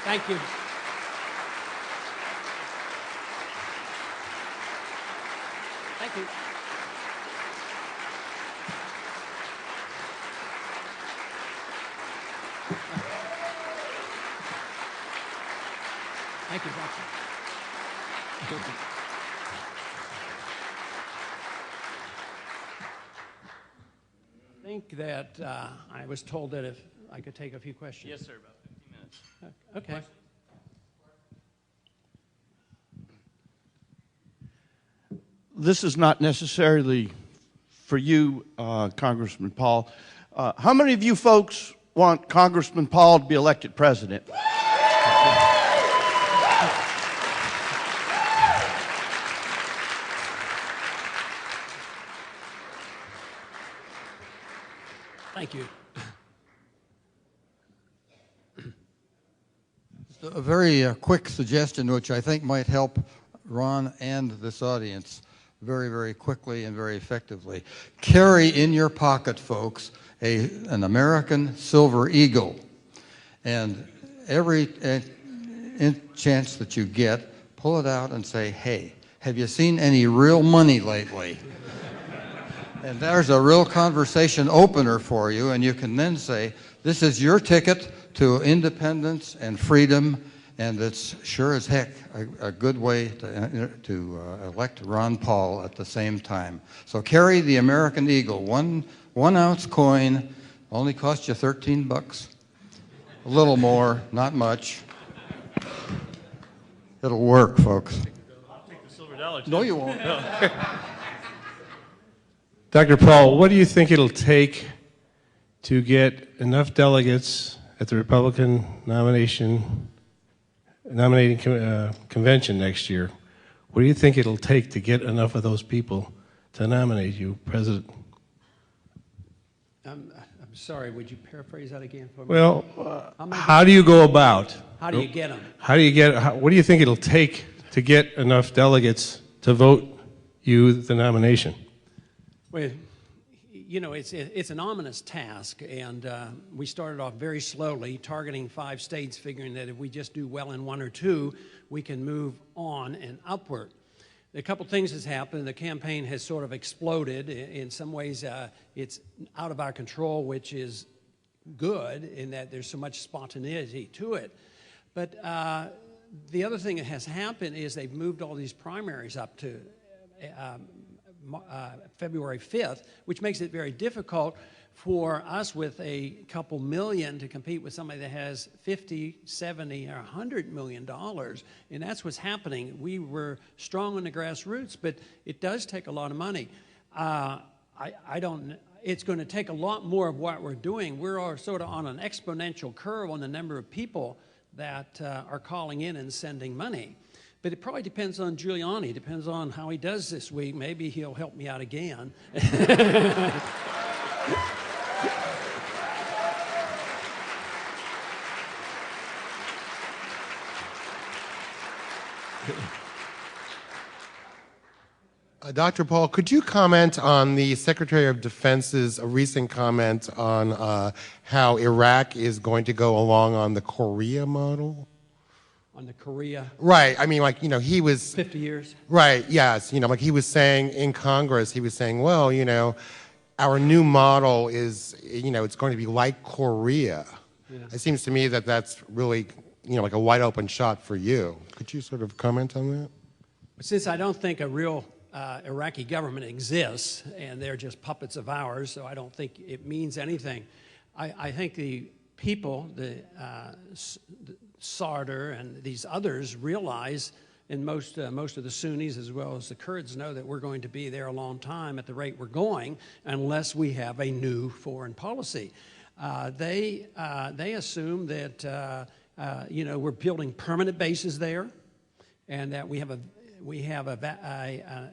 Thank you. Thank you. Thank you, Doctor. I think that I was told that if I could take a few questions. Yes, sir, about 15 minutes. Okay. This is not necessarily for you, Congressman Paul. How many of you folks want Congressman Paul to be elected president? Thank you. A very quick suggestion, which I think might help Ron and this audience very, very quickly and very effectively. Carry in your pocket, folks, an American Silver Eagle. And every chance that you get, pull it out and say, hey, have you seen any real money lately? And there's a real conversation opener for you, and you can then say, this is your ticket to independence and freedom, and it's sure as heck a good way to elect Ron Paul at the same time. So carry the American Eagle, one ounce coin, only cost you 13 bucks. A little more, not much. It'll work, folks. I'll take the silver dollar, too. No, you won't. Dr. Paul, what do you think it'll take to get enough delegates at the Republican nominating convention next year? What do you think it'll take to get enough of those people to nominate you president? I'm sorry, would you paraphrase that again for me? Well, how do you go about? How do you get them? What do you think it'll take to get enough delegates to vote you the nomination? Well, you know, it's an ominous task, and we started off very slowly, targeting 5 states, figuring that if we just do well in 1 or 2, we can move on and upward. A couple things has happened. The campaign has sort of exploded. In some ways, it's out of our control, which is good in that there's so much spontaneity to it. But the other thing that has happened is they've moved all these primaries up to February 5th, which makes it very difficult for us with a couple million to compete with somebody that has 50, 70, or $100 million. And that's what's happening. We were strong on the grassroots, but it does take a lot of money. It's going to take a lot more of what we're doing. We're sort of on an exponential curve on the number of people that are calling in and sending money. But it probably depends on Giuliani. It depends on how he does this week. Maybe he'll help me out again. Dr. Paul, could you comment on the Secretary of Defense's recent comment on how Iraq is going to go along on the Korea model? On the Korea? Right. I mean, like, you know, he was... 50 years? Right, yes. You know, like he was saying in Congress, he was saying, well, you know, our new model is, you know, it's going to be like Korea. Yeah. It seems to me that that's really, you know, like a wide open shot for you. Could you sort of comment on that? Since I don't think a real Iraqi government exists, and they're just puppets of ours, so I don't think it means anything. I think the people, the Sarder and these others realize, and most of the Sunnis as well as the Kurds know that we're going to be there a long time at the rate we're going unless we have a new foreign policy. They assume that you know, we're building permanent bases there, and that we have an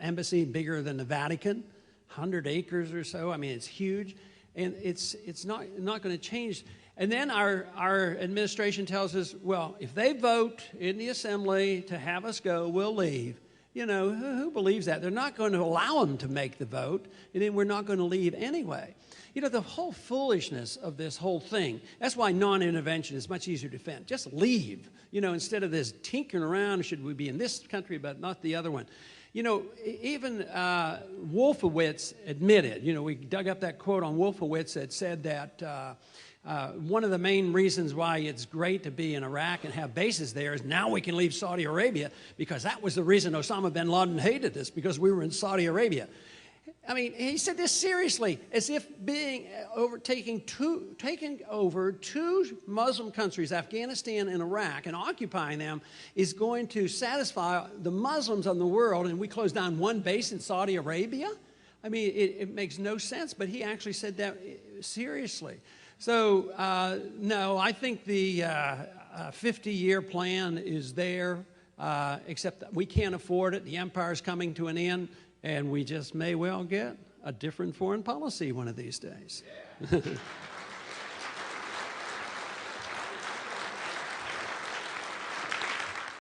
embassy bigger than the Vatican, 100 acres or so. I mean, it's huge, and it's not going to change. And then our administration tells us, well, if they vote in the assembly to have us go, we'll leave. You know, who believes that? They're not going to allow them to make the vote, and then we're not going to leave anyway. You know, the whole foolishness of this whole thing, that's why non-intervention is much easier to defend. Just leave, you know, instead of this tinkering around, should we be in this country but not the other one. You know, even Wolfowitz admitted, you know, we dug up that quote on Wolfowitz that said that one of the main reasons why it's great to be in Iraq and have bases there is now we can leave Saudi Arabia, because that was the reason Osama bin Laden hated us, because we were in Saudi Arabia. I mean, he said this seriously, as if taking over two Muslim countries, Afghanistan and Iraq, and occupying them is going to satisfy the Muslims in the world, and we close down one base in Saudi Arabia? I mean, it makes no sense, but he actually said that seriously. So, no, I think the 50-year plan is there, except that we can't afford it. The empire's coming to an end, and we just may well get a different foreign policy one of these days.